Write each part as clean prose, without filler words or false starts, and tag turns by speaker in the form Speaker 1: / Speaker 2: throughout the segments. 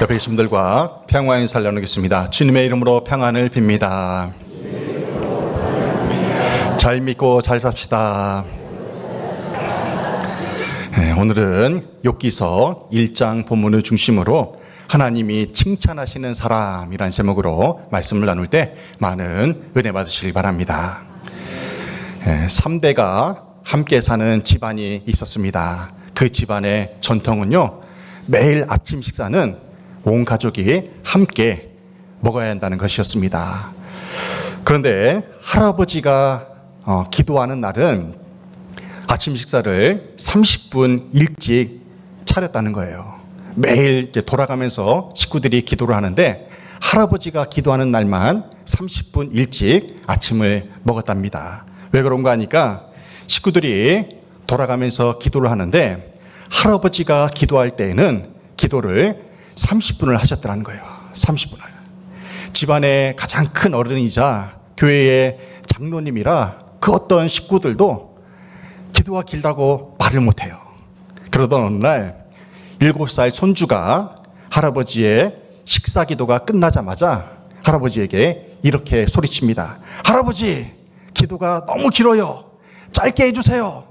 Speaker 1: 옆에 계신 분들과 평화의 인사를 나누겠습니다. 주님의 이름으로 평안을 빕니다. 잘 믿고 잘 삽시다. 네, 오늘은 욥기서 1장 본문을 중심으로 하나님이 칭찬하시는 사람이라는 제목으로 말씀을 나눌 때 많은 은혜 받으시길 바랍니다. 3대가 함께 사는 집안이 있었습니다. 그 집안의 전통은요, 매일 아침 식사는 온 가족이 함께 먹어야 한다는 것이었습니다. 그런데 할아버지가 기도하는 날은 아침 식사를 30분 일찍 차렸다는 거예요. 매일 이제 돌아가면서 식구들이 기도를 하는데 할아버지가 기도하는 날만 30분 일찍 아침을 먹었답니다. 왜 그런가 하니까 식구들이 돌아가면서 기도를 하는데 할아버지가 기도할 때에는 기도를 30분을 하셨더라는 거예요. 30분을. 집안의 가장 큰 어른이자 교회의 장로님이라 그 어떤 식구들도 기도가 길다고 말을 못해요. 그러던 어느 날 7살 손주가 할아버지의 식사 기도가 끝나자마자 할아버지에게 이렇게 소리칩니다. 할아버지, 기도가 너무 길어요. 짧게 해주세요.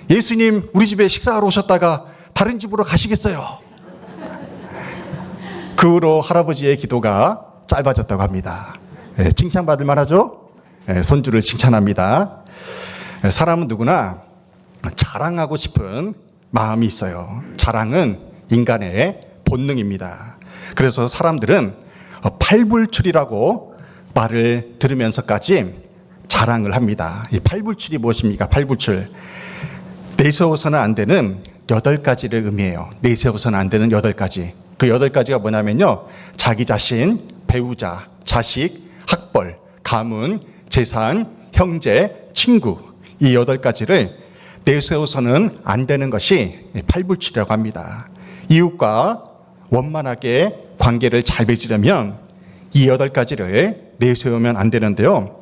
Speaker 1: 예수님 우리 집에 식사하러 오셨다가 다른 집으로 가시겠어요. 그 후로 할아버지의 기도가 짧아졌다고 합니다. 칭찬받을 만하죠? 손주를 칭찬합니다. 사람은 누구나 자랑하고 싶은 마음이 있어요. 자랑은 인간의 본능입니다. 그래서 사람들은 팔불출이라고 말을 들으면서까지 자랑을 합니다. 이 팔불출이 무엇입니까? 팔불출. 내세워서는 안 되는 8가지를 의미해요. 내세워서는 안 되는 8가지. 그 8가지가 뭐냐면요, 자기 자신, 배우자, 자식, 학벌, 가문, 재산, 형제, 친구, 이 8가지를 내세워서는 안 되는 것이 팔불출이라고 합니다. 이웃과 원만하게 관계를 잘 맺으려면 이 8가지를 내세우면 안 되는데요,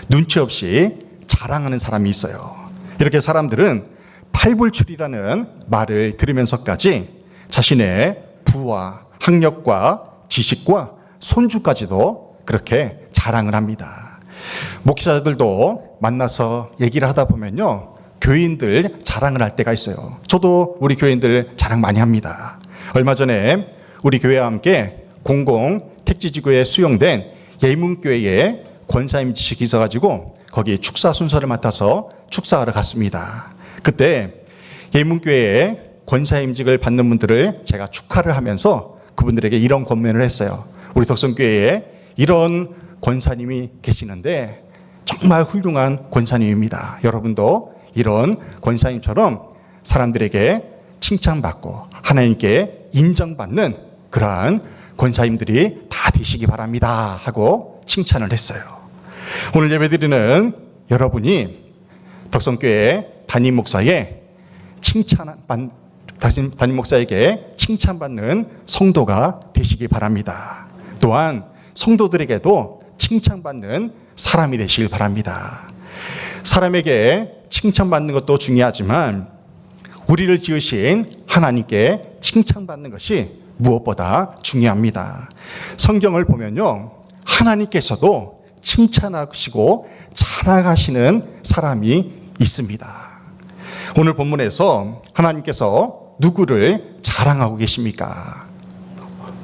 Speaker 1: 눈치 없이 자랑하는 사람이 있어요. 이렇게 사람들은 팔불출이라는 말을 들으면서까지 자신의 부와 학력과 지식과 손주까지도 그렇게 자랑을 합니다. 목사들도 만나서 얘기를 하다 보면요, 교인들 자랑을 할 때가 있어요. 저도 우리 교인들 자랑 많이 합니다. 얼마 전에 우리 교회와 함께 공공 택지지구에 수용된 예문교회에 권사임직이 있어가지고 거기 축사 순서를 맡아서 축사하러 갔습니다. 그때 예문교회에 권사임직을 받는 분들을 제가 축하를 하면서 그분들에게 이런 권면을 했어요. 우리 덕성교회에 이런 권사님이 계시는데 정말 훌륭한 권사님입니다. 여러분도 이런 권사님처럼 사람들에게 칭찬받고 하나님께 인정받는 그러한 권사님들이 다 되시기 바랍니다 하고 칭찬을 했어요. 오늘 예배드리는 여러분이 덕성교회 담임 목사의 담임 목사에게 칭찬받는 성도가 되시기 바랍니다. 또한 성도들에게도 칭찬받는 사람이 되시길 바랍니다. 사람에게 칭찬받는 것도 중요하지만 우리를 지으신 하나님께 칭찬받는 것이 무엇보다 중요합니다. 성경을 보면요, 하나님께서도 칭찬하시고 자랑하시는 사람이 있습니다. 오늘 본문에서 하나님께서 누구를 자랑하고 계십니까?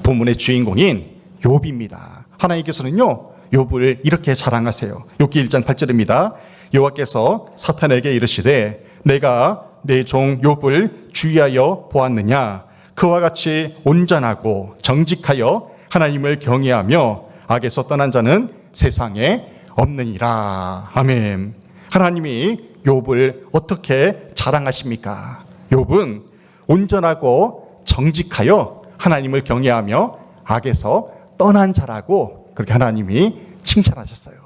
Speaker 1: 본문의 주인공인 욥입니다. 하나님께서는요, 욥을 이렇게 자랑하세요. 욥기 1장 8절입니다. 여호와께서 사탄에게 이르시되 내가 내 종 욥을 주의하여 보았느냐? 그와 같이 온전하고 정직하여 하나님을 경외하며 악에서 떠난 자는 세상에 없느니라. 아멘. 하나님이 욥을 어떻게 자랑하십니까? 욥은 온전하고 정직하여 하나님을 경외하며 악에서 떠난 자라고 그렇게 하나님이 칭찬하셨어요.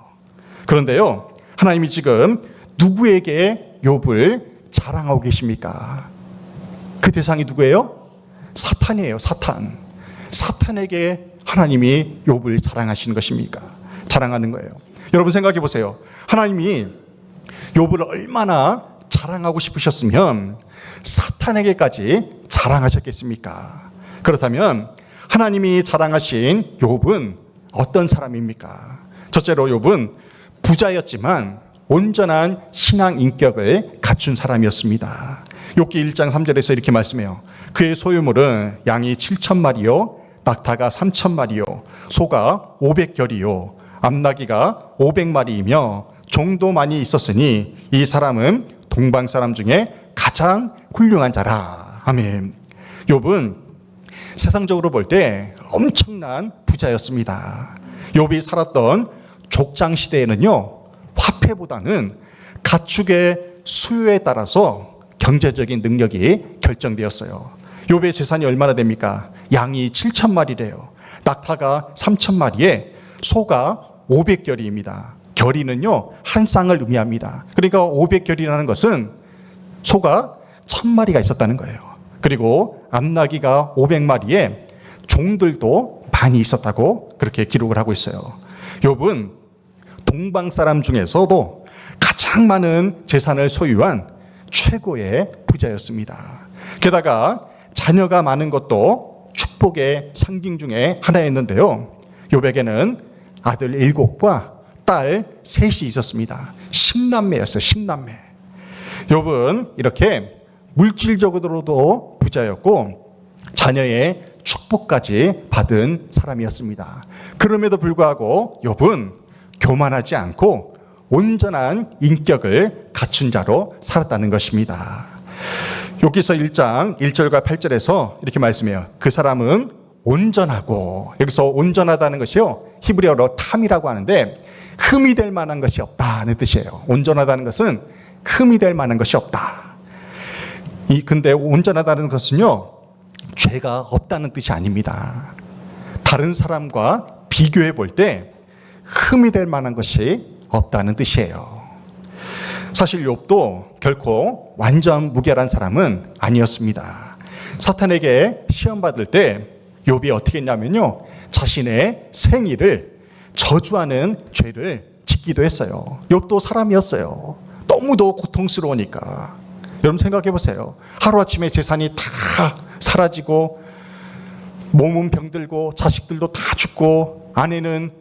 Speaker 1: 그런데요, 하나님이 지금 누구에게 욥을 자랑하고 계십니까? 그 대상이 누구예요? 사탄이에요. 사탄. 사탄에게 하나님이 욥을 자랑하시는 것입니까? 자랑하는 거예요. 여러분 생각해 보세요. 하나님이 욥을 얼마나 자랑하고 싶으셨으면 사탄에게까지 자랑하셨겠습니까? 그렇다면 하나님이 자랑하신 욥은 어떤 사람입니까? 첫째로 욥은 부자였지만 온전한 신앙 인격을 갖춘 사람이었습니다. 욥기 1장 3절에서 이렇게 말씀해요. 그의 소유물은 양이 7,000마리요, 낙타가 3,000마리요, 소가 500결이요, 암나귀가 500마리이며 종도 많이 있었으니 이 사람은 동방 사람 중에 가장 훌륭한 자라. 아멘. 욥은 세상적으로 볼 때 엄청난 부자였습니다. 욥이 살았던 족장 시대에는요, 화폐보다는 가축의 수요에 따라서 경제적인 능력이 결정되었어요. 욥의 재산이 얼마나 됩니까? 양이 7,000마리래요. 낙타가 3,000마리에 소가 500결이입니다. 결이는요, 한 쌍을 의미합니다. 그러니까 500결이라는 것은 소가 1,000마리가 있었다는 거예요. 그리고 암나귀가 500마리에 종들도 많이 있었다고 그렇게 기록을 하고 있어요. 욥은 동방 사람 중에서도 가장 많은 재산을 소유한 최고의 부자였습니다. 게다가 자녀가 많은 것도 축복의 상징 중에 하나였는데요. 욥에게는 아들 7과 딸 3이 있었습니다. 10남매였어요. 10남매. 욥은 이렇게 물질적으로도 부자였고 자녀의 축복까지 받은 사람이었습니다. 그럼에도 불구하고 욥은 교만하지 않고 온전한 인격을 갖춘 자로 살았다는 것입니다. 욥기서 1장 1절과 8절에서 이렇게 말씀해요. 그 사람은 온전하고, 여기서 온전하다는 것이요, 히브리어로 탐이라고 하는데 흠이 될 만한 것이 없다는 뜻이에요. 온전하다는 것은 흠이 될 만한 것이 없다. 근데 온전하다는 것은요, 죄가 없다는 뜻이 아닙니다. 다른 사람과 비교해 볼 때 흠이 될 만한 것이 없다는 뜻이에요. 사실 욥도 결코 완전 무결한 사람은 아니었습니다. 사탄에게 시험받을 때 욥이 어떻게 했냐면요, 자신의 생일을 저주하는 죄를 짓기도 했어요. 욥도 사람이었어요. 너무도 고통스러우니까. 여러분 생각해 보세요. 하루아침에 재산이 다 사라지고 몸은 병들고 자식들도 다 죽고 아내는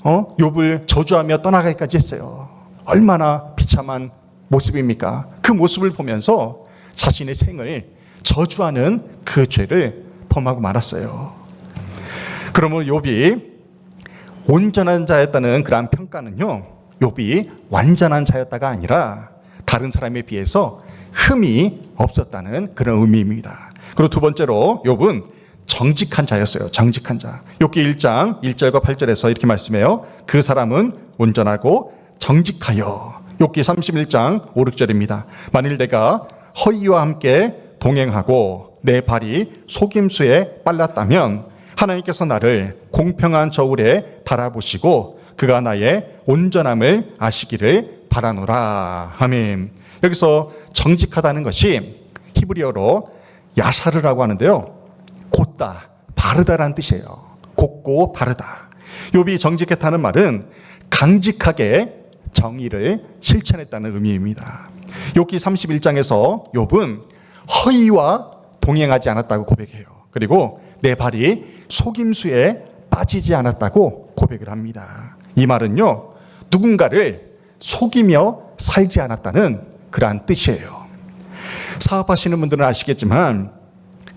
Speaker 1: 욥을 저주하며 떠나가기까지 했어요. 얼마나 비참한 모습입니까? 그 모습을 보면서 자신의 생을 저주하는 그 죄를 범하고 말았어요. 그러면 욥이 온전한 자였다는 그러한 평가는요, 욥이 완전한 자였다가 아니라 다른 사람에 비해서 흠이 없었다는 그런 의미입니다. 그리고 두 번째로 욥은 정직한 자였어요. 정직한 자. 욥기 1장 1절과 8절에서 이렇게 말씀해요. 그 사람은 온전하고 정직하여. 욥기 31장 5, 6절입니다. 만일 내가 허위와 함께 동행하고 내 발이 속임수에 빨랐다면 하나님께서 나를 공평한 저울에 달아보시고 그가 나의 온전함을 아시기를 바라노라. 아멘. 여기서 정직하다는 것이 히브리어로 야사르라고 하는데요, 곧다, 바르다라는 뜻이에요. 곧고 바르다. 욥이 정직했다는 말은 강직하게 정의를 실천했다는 의미입니다. 욥기 31장에서 욥은 허위와 동행하지 않았다고 고백해요. 그리고 내 발이 속임수에 빠지지 않았다고 고백을 합니다. 이 말은요, 누군가를 속이며 살지 않았다는 그러한 뜻이에요. 사업하시는 분들은 아시겠지만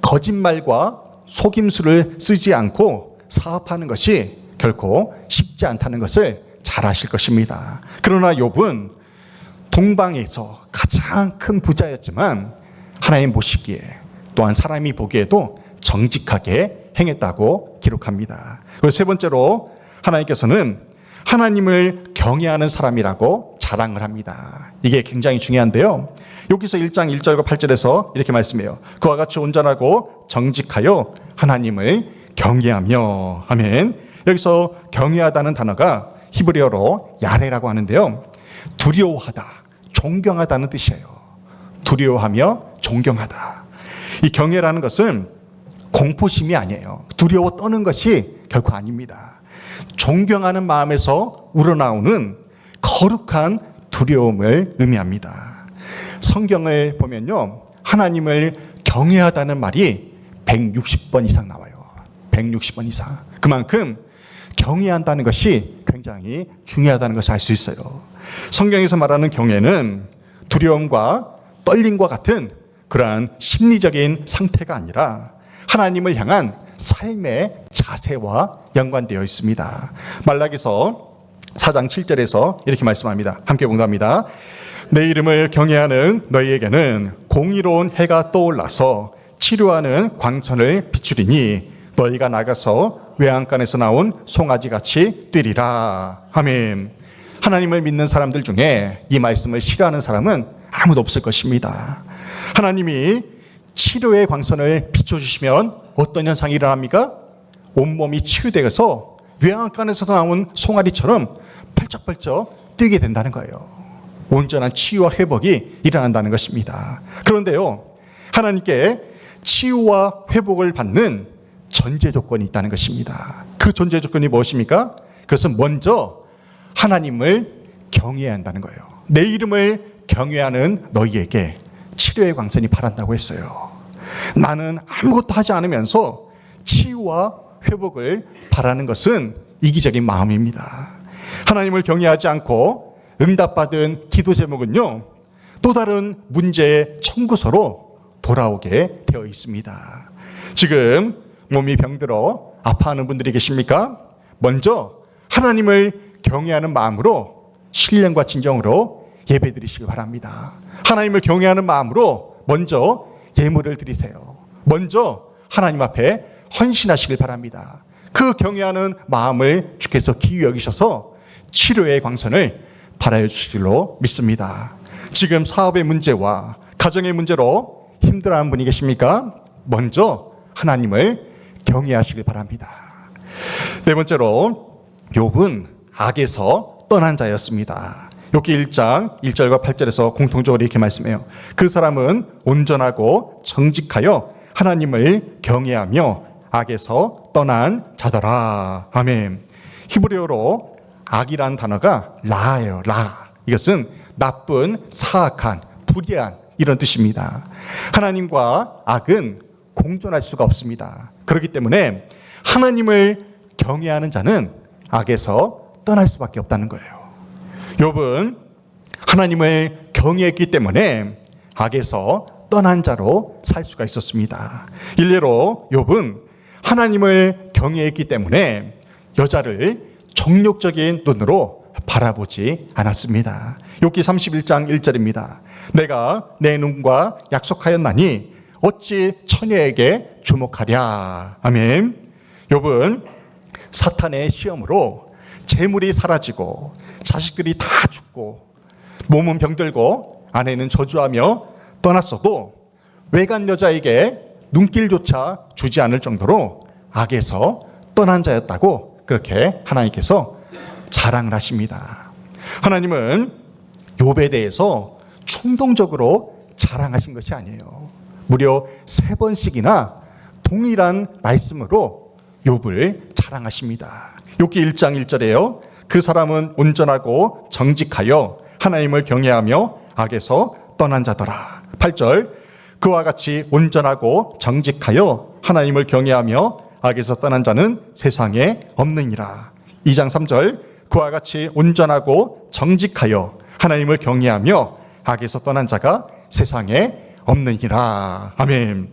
Speaker 1: 거짓말과 속임수를 쓰지 않고 사업하는 것이 결코 쉽지 않다는 것을 잘 아실 것입니다. 그러나 욥은 동방에서 가장 큰 부자였지만 하나님 보시기에 또한 사람이 보기에도 정직하게 행했다고 기록합니다. 그리고 세 번째로 하나님께서는 하나님을 경외하는 사람이라고 자랑을 합니다. 이게 굉장히 중요한데요. 여기서 1장 1절과 8절에서 이렇게 말씀해요. 그와 같이 온전하고 정직하여 하나님을 경외하며. 아멘. 여기서 경외하다는 단어가 히브리어로 야레라고 하는데요, 두려워하다, 존경하다는 뜻이에요. 두려워하며 존경하다. 이 경외라는 것은 공포심이 아니에요. 두려워 떠는 것이 결코 아닙니다. 존경하는 마음에서 우러나오는 거룩한 두려움을 의미합니다. 성경을 보면요, 하나님을 경외하다는 말이 160번 이상 나와요. 160번 이상. 그만큼 경외한다는 것이 굉장히 중요하다는 것을 알 수 있어요. 성경에서 말하는 경외는 두려움과 떨림과 같은 그러한 심리적인 상태가 아니라 하나님을 향한 삶의 자세와 연관되어 있습니다. 말라기서 4장 7절에서 이렇게 말씀합니다. 함께 봉독합니다. 내 이름을 경외하는 너희에게는 공의로운 해가 떠올라서 치료하는 광선을 비추리니 너희가 나가서 외양간에서 나온 송아지같이 뛰리라. 아멘. 하나님을 믿는 사람들 중에 이 말씀을 싫어하는 사람은 아무도 없을 것입니다. 하나님이 치료의 광선을 비춰주시면 어떤 현상이 일어납니까? 온몸이 치유되어서 외양간에서 나온 송아리처럼 펄쩍펄쩍 뛰게 된다는 거예요. 온전한 치유와 회복이 일어난다는 것입니다. 그런데요, 하나님께 치유와 회복을 받는 전제 조건이 있다는 것입니다. 그 전제 조건이 무엇입니까? 그것은 먼저 하나님을 경외해야 한다는 거예요. 내 이름을 경외하는 너희에게 치료의 광선이 바란다고 했어요. 나는 아무것도 하지 않으면서 치유와 회복을 바라는 것은 이기적인 마음입니다. 하나님을 경외하지 않고 응답받은 기도 제목은요, 또 다른 문제의 청구서로 돌아오게 되어 있습니다. 지금 몸이 병들어 아파하는 분들이 계십니까? 먼저 하나님을 경외하는 마음으로 신령과 진정으로 예배드리시기 바랍니다. 하나님을 경외하는 마음으로 먼저 예물을 드리세요. 먼저 하나님 앞에 헌신하시길 바랍니다. 그 경외하는 마음을 주께서 기이 여기셔서 치료의 광선을 발하여 주시기로 믿습니다. 지금 사업의 문제와 가정의 문제로 힘들어하는 분이 계십니까? 먼저 하나님을 경외하시길 바랍니다. 네 번째로, 욥은 악에서 떠난 자였습니다. 욥기 1장 1절과 8절에서 공통적으로 이렇게 말씀해요. 그 사람은 온전하고 정직하여 하나님을 경외하며 악에서 떠난 자더라. 아멘. 히브리어로 악이라는 단어가 라예요. 라. 이것은 나쁜, 사악한, 불의한 이런 뜻입니다. 하나님과 악은 공존할 수가 없습니다. 그렇기 때문에 하나님을 경외하는 자는 악에서 떠날 수밖에 없다는 거예요. 욥은 하나님을 경외했기 때문에 악에서 떠난 자로 살 수가 있었습니다. 일례로 욥은 하나님을 경외했기 때문에 여자를 정욕적인 눈으로 바라보지 않았습니다. 욥기 31장 1절입니다. 내가 내 눈과 약속하였나니 어찌 처녀에게 주목하랴. 아멘. 욥은 사탄의 시험으로 재물이 사라지고 자식들이 다 죽고 몸은 병들고 아내는 저주하며 떠났어도 외간 여자에게 눈길조차 주지 않을 정도로 악에서 떠난 자였다고 그렇게 하나님께서 자랑을 하십니다. 하나님은 욥에 대해서 충동적으로 자랑하신 것이 아니에요. 무려 3번씩이나 동일한 말씀으로 욥을 자랑하십니다. 욥기 1장 1절에요. 그 사람은 온전하고 정직하여 하나님을 경외하며 악에서 떠난 자더라. 8절, 그와 같이 온전하고 정직하여 하나님을 경외하며 악에서 떠난 자는 세상에 없느니라. 2장 3절, 그와 같이 온전하고 정직하여 하나님을 경외하며 악에서 떠난 자가 세상에 없느니라. 아멘.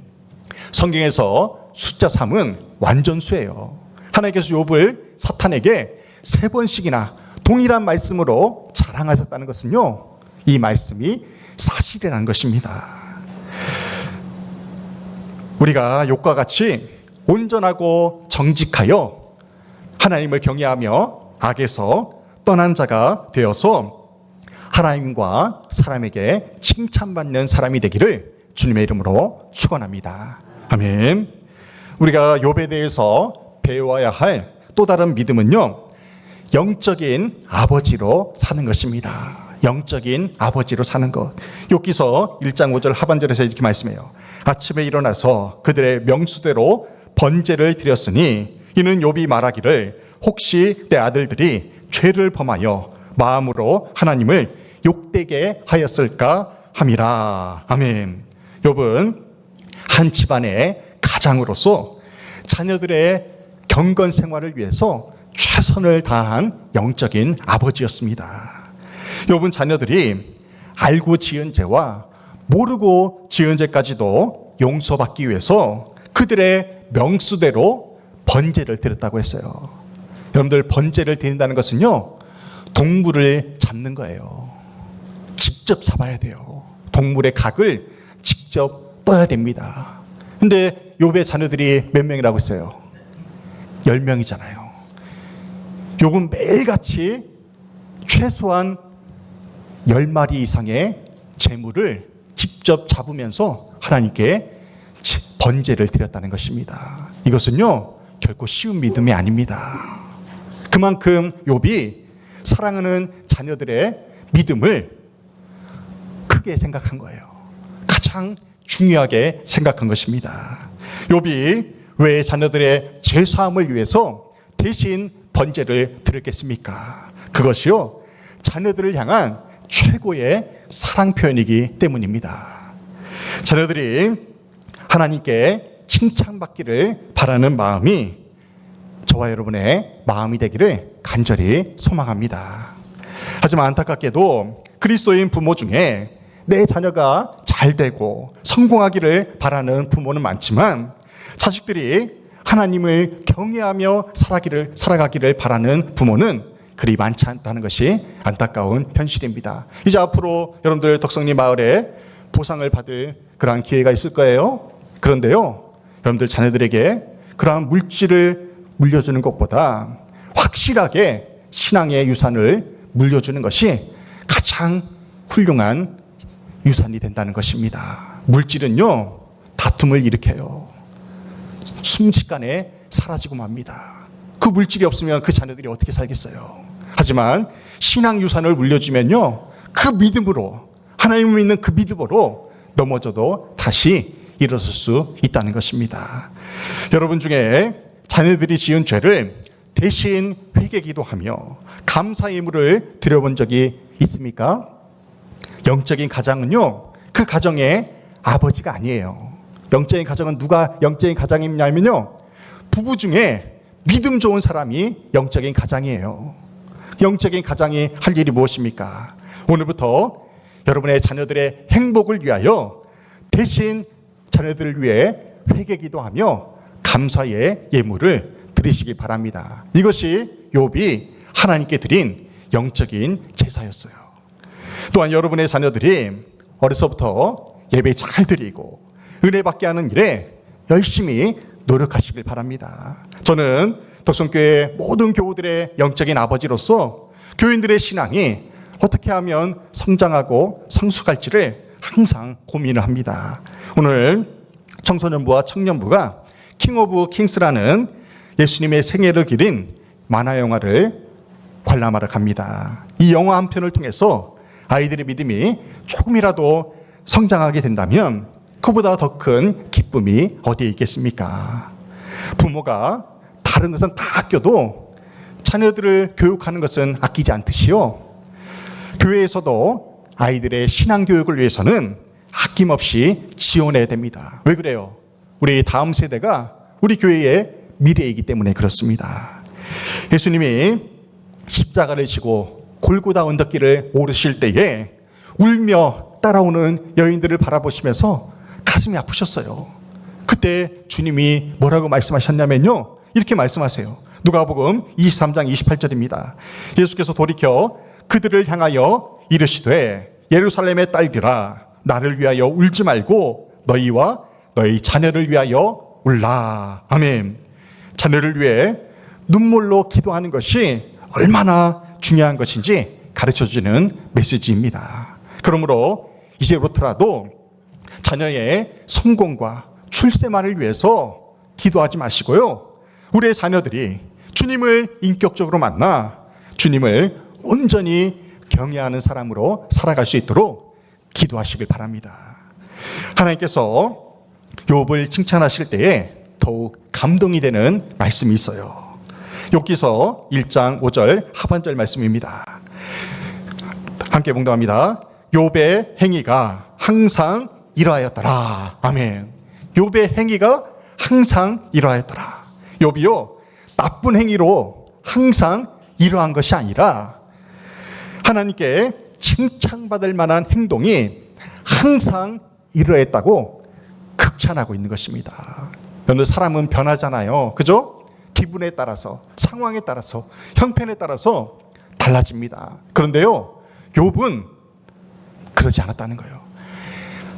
Speaker 1: 성경에서 숫자 3은 완전수예요. 하나님께서 욥을 사탄에게 3번씩이나 동일한 말씀으로 자랑하셨다는 것은요, 이 말씀이 사실이라는 것입니다. 우리가 욥과 같이 온전하고 정직하여 하나님을 경외하며 악에서 떠난 자가 되어서 하나님과 사람에게 칭찬받는 사람이 되기를 주님의 이름으로 축원합니다. 아멘. 우리가 욥에 대해서 배워야 할 또 다른 믿음은요, 영적인 아버지로 사는 것입니다. 영적인 아버지로 사는 것. 욥기서 1장 5절 하반절에서 이렇게 말씀해요. 아침에 일어나서 그들의 명수대로 번제를 드렸으니 이는 욥이 말하기를 혹시 내 아들들이 죄를 범하여 마음으로 하나님을 욕되게 하였을까 함이라. 아멘. 욥은 한 집안의 가장으로서 자녀들의 경건 생활을 위해서 최선을 다한 영적인 아버지였습니다. 욥은 자녀들이 알고 지은 죄와 모르고 지은 죄까지도 용서받기 위해서 그들의 명수대로 번제를 드렸다고 했어요. 여러분들, 번제를 드린다는 것은요, 동물을 잡는 거예요. 직접 잡아야 돼요. 동물의 각을 직접 떠야 됩니다. 근데 욥의 자녀들이 몇 명이라고 했어요? 10명이잖아요. 욥은 매일같이 최소한 10마리 이상의 재물을 직접 잡으면서 하나님께 번제를 드렸다는 것입니다. 이것은요, 결코 쉬운 믿음이 아닙니다. 그만큼 욥이 사랑하는 자녀들의 믿음을 크게 생각한 거예요. 가장 중요하게 생각한 것입니다. 욥이 왜 자녀들의 죄사함을 위해서 대신 번제를 드렸겠습니까? 그것이요, 자녀들을 향한 최고의 사랑 표현이기 때문입니다. 자녀들이 하나님께 칭찬받기를 바라는 마음이 저와 여러분의 마음이 되기를 간절히 소망합니다. 하지만 안타깝게도 그리스도인 부모 중에 내 자녀가 잘 되고 성공하기를 바라는 부모는 많지만 자식들이 하나님을 경외하며 살아가기를 바라는 부모는 그리 많지 않다는 것이 안타까운 현실입니다. 이제 앞으로 여러분들 덕성리 마을에 보상을 받을 그러한 기회가 있을 거예요. 그런데요, 여러분들 자녀들에게 그러한 물질을 물려주는 것보다 확실하게 신앙의 유산을 물려주는 것이 가장 훌륭한 유산이 된다는 것입니다. 물질은요, 다툼을 일으켜요. 순식간에 사라지고 맙니다. 그 물질이 없으면 그 자녀들이 어떻게 살겠어요? 하지만 신앙 유산을 물려주면요, 그 믿음으로, 하나님을 믿는 그 믿음으로 넘어져도 다시 일어설 수 있다는 것입니다. 여러분 중에 자녀들이 지은 죄를 대신 회개기도하며 감사 예물을 드려본 적이 있습니까? 영적인 가정은요, 그 가정의 아버지가 아니에요. 영적인 가정은 누가 영적인 가정이냐면요, 부부 중에 믿음 좋은 사람이 영적인 가정이에요. 영적인 가정이 할 일이 무엇입니까? 오늘부터 여러분의 자녀들의 행복을 위하여 대신 자녀들을 위해 회개기도하며 감사의 예물을 드리시기 바랍니다. 이것이 욥이 하나님께 드린 영적인 제사였어요. 또한 여러분의 자녀들이 어려서부터 예배 잘 드리고 은혜 받게 하는 일에 열심히 노력하시길 바랍니다. 저는 덕성교회 모든 교우들의 영적인 아버지로서 교인들의 신앙이 어떻게 하면 성장하고 성숙할지를 항상 고민을 합니다. 오늘 청소년부와 청년부가 킹 오브 킹스라는 예수님의 생애를 기린 만화 영화를 관람하러 갑니다. 이 영화 한 편을 통해서 아이들의 믿음이 조금이라도 성장하게 된다면 그보다 더 큰 기쁨이 어디에 있겠습니까? 부모가 다른 것은 다 아껴도 자녀들을 교육하는 것은 아끼지 않듯이요, 교회에서도 아이들의 신앙 교육을 위해서는 아낌없이 지원해야 됩니다. 왜 그래요? 우리 다음 세대가 우리 교회의 미래이기 때문에 그렇습니다. 예수님이 십자가를 지고 골고다 언덕길을 오르실 때에 울며 따라오는 여인들을 바라보시면서 가슴이 아프셨어요. 그때 주님이 뭐라고 말씀하셨냐면요, 이렇게 말씀하세요. 누가복음 23장 28절입니다. 예수께서 돌이켜 그들을 향하여 이르시되 예루살렘의 딸들아, 나를 위하여 울지 말고 너희와 너희 자녀를 위하여 울라. 아멘. 자녀를 위해 눈물로 기도하는 것이 얼마나 중요한 것인지 가르쳐주는 메시지입니다. 그러므로 이제부터라도 자녀의 성공과 출세만을 위해서 기도하지 마시고요, 우리의 자녀들이 주님을 인격적으로 만나 주님을 온전히 경외하는 사람으로 살아갈 수 있도록 기도하시길 바랍니다. 하나님께서 욥을 칭찬하실 때에 더욱 감동이 되는 말씀이 있어요. 욥기서 1장 5절 하반절 말씀입니다. 함께 봉독합니다. 욥의 행위가 항상 이러하였더라. 아멘. 욥의 행위가 항상 이러하였더라. 욥이요, 나쁜 행위로 항상 이러한 것이 아니라 하나님께 칭찬받을 만한 행동이 항상 이러했다고 극찬하고 있는 것입니다. 여러분, 사람은 변하잖아요. 그죠? 기분에 따라서, 상황에 따라서, 형편에 따라서 달라집니다. 그런데요, 욥은 그러지 않았다는 거예요.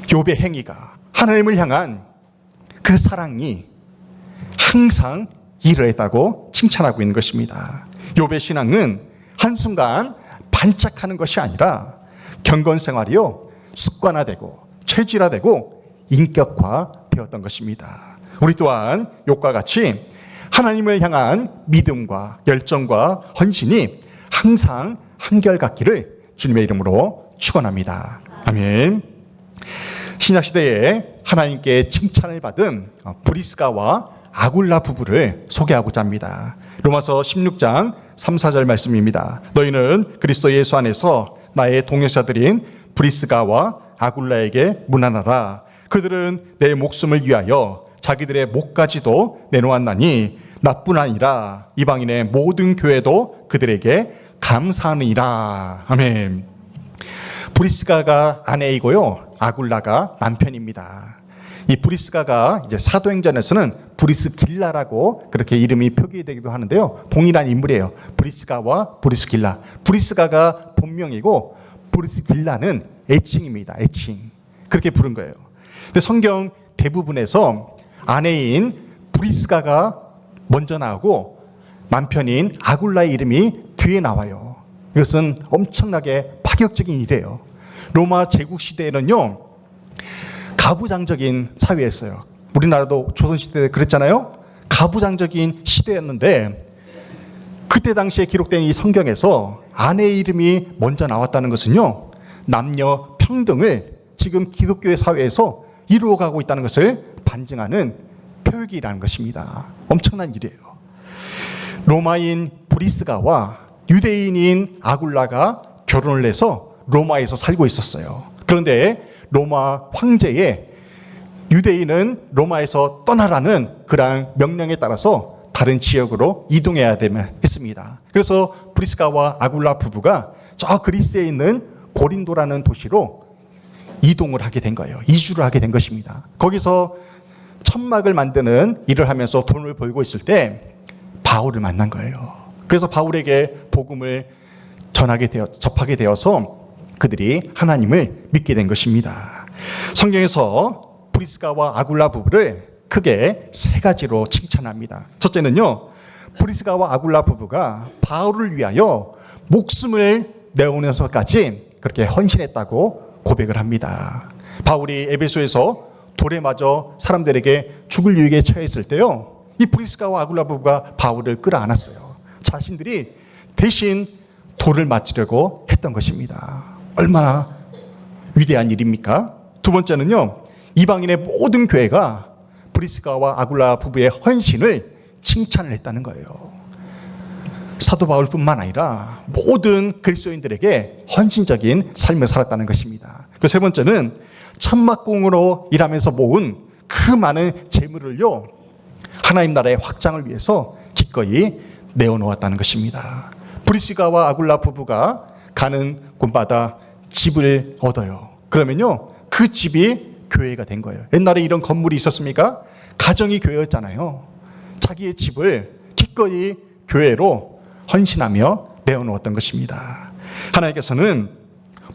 Speaker 1: 욥의 행위가, 하나님을 향한 그 사랑이 항상 이러했다고 칭찬하고 있는 것입니다. 욥의 신앙은 한순간 반짝하는 것이 아니라 경건 생활이요, 습관화되고 체질화되고 인격화되었던 것입니다. 우리 또한 욥과 같이 하나님을 향한 믿음과 열정과 헌신이 항상 한결같기를 주님의 이름으로 축원합니다. 아멘. 신약시대에 하나님께 칭찬을 받은 브리스가와 아굴라 부부를 소개하고자 합니다. 로마서 16장 3, 4절 말씀입니다. 너희는 그리스도 예수 안에서 나의 동역자들인 브리스가와 아굴라에게 문안하라. 그들은 내 목숨을 위하여 자기들의 목까지도 내놓았나니 나뿐 아니라 이방인의 모든 교회도 그들에게 감사하느니라. 아멘. 브리스가가 아내이고요, 아굴라가 남편입니다. 이 브리스가가 이제 사도행전에서는 브리스길라라고 그렇게 이름이 표기되기도 하는데요, 동일한 인물이에요. 브리스가와 브리스길라. 브리스가가 본명이고 브리스길라는 애칭입니다. 애칭. 그렇게 부른 거예요. 근데 성경 대부분에서 아내인 브리스가가 먼저 나오고 남편인 아굴라의 이름이 뒤에 나와요. 이것은 엄청나게 파격적인 일이에요. 로마 제국 시대에는요, 가부장적인 사회였어요. 우리나라도 조선시대에 그랬잖아요. 가부장적인 시대였는데 그때 당시에 기록된 이 성경에서 아내의 이름이 먼저 나왔다는 것은요, 남녀 평등을 지금 기독교의 사회에서 이루어가고 있다는 것을 반증하는 표적이라는 것입니다. 엄청난 일이에요. 로마인 브리스가와 유대인인 아굴라가 결혼을 해서 로마에서 살고 있었어요. 그런데 로마 황제의 유대인은 로마에서 떠나라는 그러한 명령에 따라서 다른 지역으로 이동해야 되면 했습니다. 그래서 브리스가와 아굴라 부부가 저 그리스에 있는 고린도라는 도시로 이동을 하게 된 거예요. 이주를 하게 된 것입니다. 거기서 천막을 만드는 일을 하면서 돈을 벌고 있을 때 바울을 만난 거예요. 그래서 바울에게 복음을 접하게 되어서 그들이 하나님을 믿게 된 것입니다. 성경에서 브리스가와 아굴라 부부를 크게 세 가지로 칭찬합니다. 첫째는요, 브리스가와 아굴라 부부가 바울을 위하여 목숨을 내어놓으면서까지 그렇게 헌신했다고 고백을 합니다. 바울이 에베소에서 돌에 맞아 사람들에게 죽을 유익에 처했을 때요, 이 브리스가와 아굴라 부부가 바울을 끌어안았어요. 자신들이 대신 돌을 맞으려고 했던 것입니다. 얼마나 위대한 일입니까? 두 번째는요, 이방인의 모든 교회가 브리스가와 아굴라 부부의 헌신을 칭찬을 했다는 거예요. 사도 바울뿐만 아니라 모든 그리스도인들에게 헌신적인 삶을 살았다는 것입니다. 그 세 번째는 천막공으로 일하면서 모은 그 많은 재물을요, 하나님 나라의 확장을 위해서 기꺼이 내어놓았다는 것입니다. 브리스가와 아굴라 부부가 가는 곳마다 집을 얻어요. 그러면요, 그 집이 교회가 된 거예요. 옛날에 이런 건물이 있었습니까? 가정이 교회였잖아요. 자기의 집을 기꺼이 교회로 헌신하며 내어놓았던 것입니다. 하나님께서는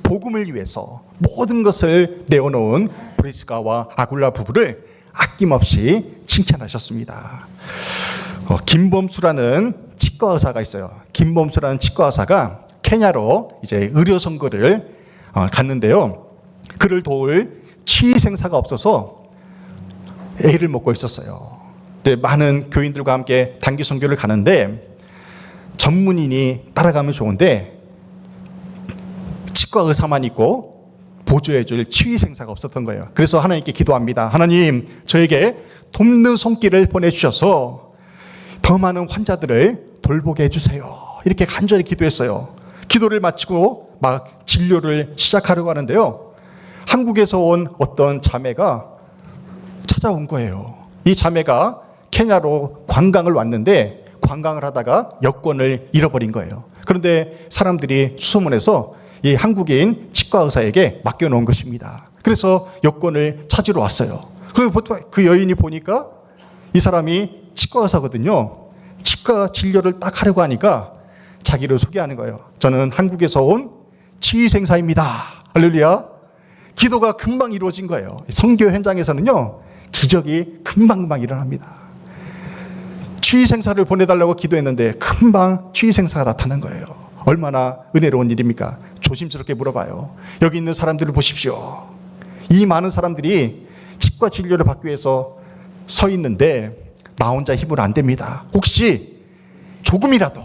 Speaker 1: 복음을 위해서 모든 것을 내어놓은 브리스가와 아굴라 부부를 아낌없이 칭찬하셨습니다. 김범수라는 치과 의사가 있어요. 김범수라는 치과 의사가 케냐로 이제 의료 선거를 갔는데요, 그를 도울 치의생사가 없어서 애를 먹고 있었어요. 많은 교인들과 함께 단기 선교를 가는데 전문인이 따라가면 좋은데 치과 의사만 있고 보조해줄 치의생사가 없었던 거예요. 그래서 하나님께 기도합니다. 하나님, 저에게 돕는 손길을 보내주셔서 더 많은 환자들을 돌보게 해주세요. 이렇게 간절히 기도했어요. 기도를 마치고 막 진료를 시작하려고 하는데요, 한국에서 온 어떤 자매가 찾아온 거예요. 이 자매가 케냐로 관광을 왔는데 관광을 하다가 여권을 잃어버린 거예요. 그런데 사람들이 수소문해서 이 한국인 치과 의사에게 맡겨놓은 것입니다. 그래서 여권을 찾으러 왔어요. 그리고 그 여인이 보니까 이 사람이 치과 의사거든요. 치과 진료를 딱 하려고 하니까 자기를 소개하는 거예요. 저는 한국에서 온 치의생사입니다. 할렐루야. 기도가 금방 이루어진 거예요. 선교 현장에서는요, 기적이 금방금방 일어납니다. 치의생사를 보내달라고 기도했는데 금방 치의생사가 나타난 거예요. 얼마나 은혜로운 일입니까? 조심스럽게 물어봐요. 여기 있는 사람들을 보십시오. 이 많은 사람들이 치과 진료를 받기 위해서 서 있는데 나 혼자 힘으로 안 됩니다. 혹시 조금이라도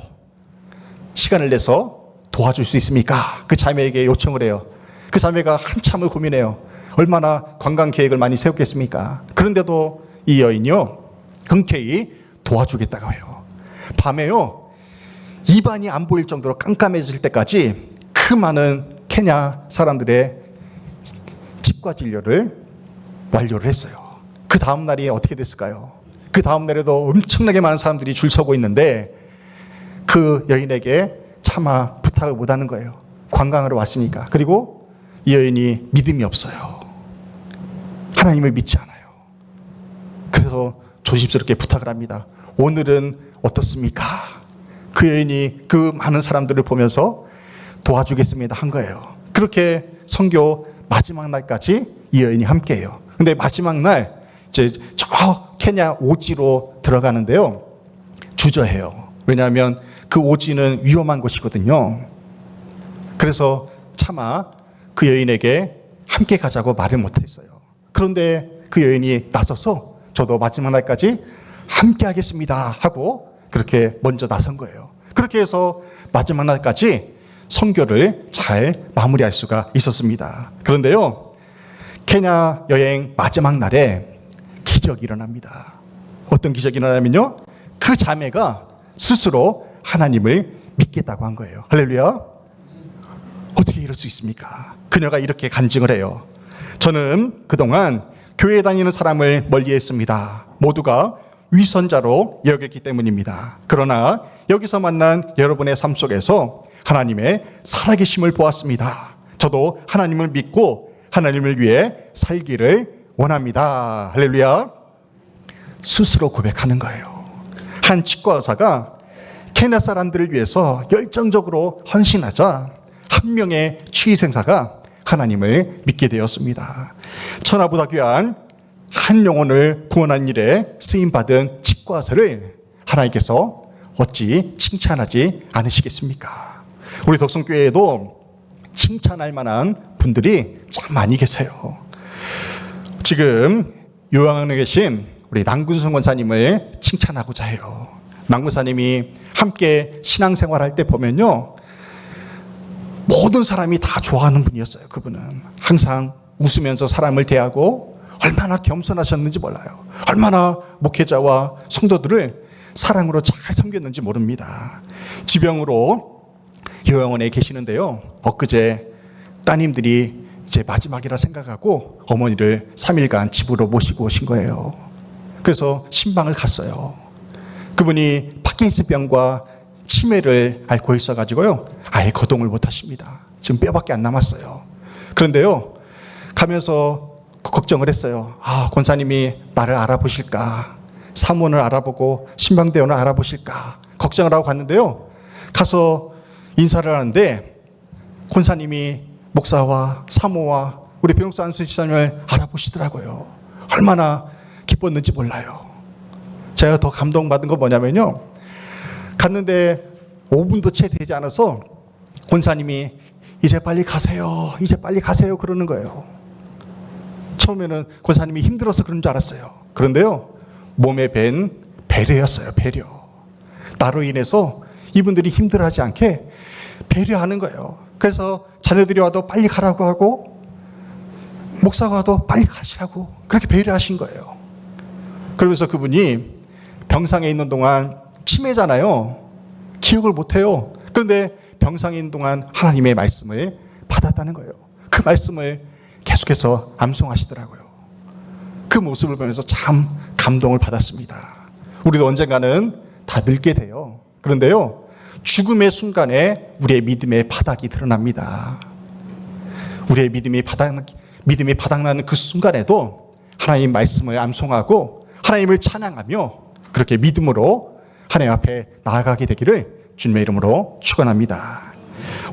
Speaker 1: 시간을 내서 도와줄 수 있습니까? 그 자매에게 요청을 해요. 그 자매가 한참을 고민해요. 얼마나 관광 계획을 많이 세웠겠습니까? 그런데도 이 여인이요, 흔쾌히 도와주겠다고 해요. 밤에요, 입안이 안 보일 정도로 깜깜해질 때까지 그 많은 케냐 사람들의 치과 진료를 완료를 했어요. 그 다음 날이 어떻게 됐을까요? 그 다음 날에도 엄청나게 많은 사람들이 줄 서고 있는데 그 여인에게 차마 부탁을 못하는 거예요. 관광하러 왔으니까. 그리고 이 여인이 믿음이 없어요. 하나님을 믿지 않아요. 그래서 조심스럽게 부탁을 합니다. 오늘은 어떻습니까? 그 여인이 그 많은 사람들을 보면서 도와주겠습니다 한 거예요. 그렇게 선교 마지막 날까지 이 여인이 함께해요. 근데 마지막 날 이제 저 케냐 오지로 들어가는데요, 주저해요. 왜냐하면 그 오지는 위험한 곳이거든요. 그래서 차마 그 여인에게 함께 가자고 말을 못했어요. 그런데 그 여인이 나서서 저도 마지막 날까지 함께 하겠습니다 하고 그렇게 먼저 나선 거예요. 그렇게 해서 마지막 날까지 선교를 잘 마무리할 수가 있었습니다. 그런데요, 케냐 여행 마지막 날에 기적이 일어납니다. 어떤 기적이 일어나면요, 그 자매가 스스로 하나님을 믿겠다고 한 거예요. 할렐루야. 어떻게 이럴 수 있습니까? 그녀가 이렇게 간증을 해요. 저는 그동안 교회 다니는 사람을 멀리했습니다. 모두가 위선자로 여겼기 때문입니다. 그러나 여기서 만난 여러분의 삶 속에서 하나님의 살아계심을 보았습니다. 저도 하나님을 믿고 하나님을 위해 살기를 원합니다. 할렐루야. 스스로 고백하는 거예요. 한 치과 의사가 케냐 사람들을 위해서 열정적으로 헌신하자 한 명의 치의생사가 하나님을 믿게 되었습니다. 천하보다 귀한 한 영혼을 구원한 일에 쓰임받은 치과 의사를 하나님께서 어찌 칭찬하지 않으시겠습니까? 우리 덕성교회에도 칭찬할 만한 분들이 참 많이 계세요. 지금 요양원에 계신 우리 남군성 권사님을 칭찬하고자 해요. 남 권사님이 함께 신앙생활할 때 보면요, 모든 사람이 다 좋아하는 분이었어요. 그분은 항상 웃으면서 사람을 대하고 얼마나 겸손하셨는지 몰라요. 얼마나 목회자와 성도들을 사랑으로 잘 섬겼는지 모릅니다. 지병으로 요양원에 계시는데요, 엊그제 따님들이 이제 마지막이라 생각하고 어머니를 3일간 집으로 모시고 오신 거예요. 그래서 신방을 갔어요. 그분이 파킨슨병과 치매를 앓고 있어가지고요, 아예 거동을 못 하십니다. 지금 뼈밖에 안 남았어요. 그런데요, 가면서 걱정을 했어요. 아, 권사님이 나를 알아보실까? 사모를 알아보고 신방대원을 알아보실까? 걱정을 하고 갔는데요, 가서 인사를 하는데 권사님이 목사와 사모와 우리 배용수 안수 지사님을 알아보시더라고요. 얼마나 기뻤는지 몰라요. 제가 더 감동받은 건 뭐냐면요, 갔는데 5분도 채 되지 않아서 권사님이 이제 빨리 가세요, 이제 빨리 가세요 그러는 거예요. 처음에는 권사님이 힘들어서 그런 줄 알았어요. 그런데요, 몸에 밴 배려였어요. 배려. 나로 인해서 이분들이 힘들어하지 않게 배려하는 거예요. 그래서 자녀들이 와도 빨리 가라고 하고 목사가 와도 빨리 가시라고 그렇게 배려하신 거예요. 그러면서 그분이 병상에 있는 동안 치매잖아요. 기억을 못해요. 그런데 병상에 있는 동안 하나님의 말씀을 받았다는 거예요. 그 말씀을 계속해서 암송하시더라고요. 그 모습을 보면서 참 감동을 받았습니다. 우리도 언젠가는 다 늙게 돼요. 그런데요, 죽음의 순간에 우리의 믿음의 바닥이 드러납니다. 우리의 믿음이 바닥나는 그 순간에도 하나님 말씀을 암송하고 하나님을 찬양하며 그렇게 믿음으로 하나님 앞에 나아가게 되기를 주님의 이름으로 축원합니다.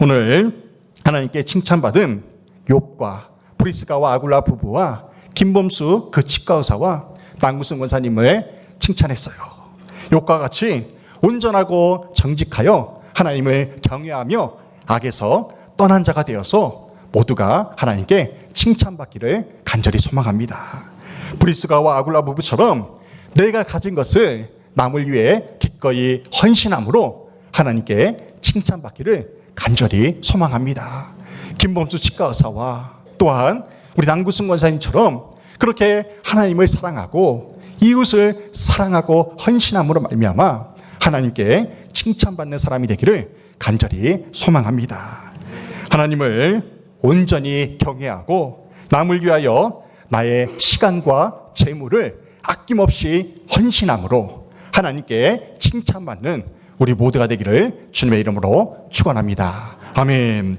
Speaker 1: 오늘 하나님께 칭찬받은 욥과 브리스가와 아굴라 부부와 김범수 그 치과 의사와 남구승 원사님을 칭찬했어요. 욥과 같이 온전하고 정직하여 하나님을 경외하며 악에서 떠난 자가 되어서 모두가 하나님께 칭찬받기를 간절히 소망합니다. 브리스가와 아굴라 부부처럼 내가 가진 것을 남을 위해 기꺼이 헌신함으로 하나님께 칭찬받기를 간절히 소망합니다. 김범수 치과 의사와 또한 우리 남구승 원사님처럼 그렇게 하나님을 사랑하고 이웃을 사랑하고 헌신함으로 말미암아 하나님께 칭찬받는 사람이 되기를 간절히 소망합니다. 하나님을 온전히 경외하고 남을 위하여 나의 시간과 재물을 아낌없이 헌신함으로 하나님께 칭찬받는 우리 모두가 되기를 주님의 이름으로 축원합니다. 아멘.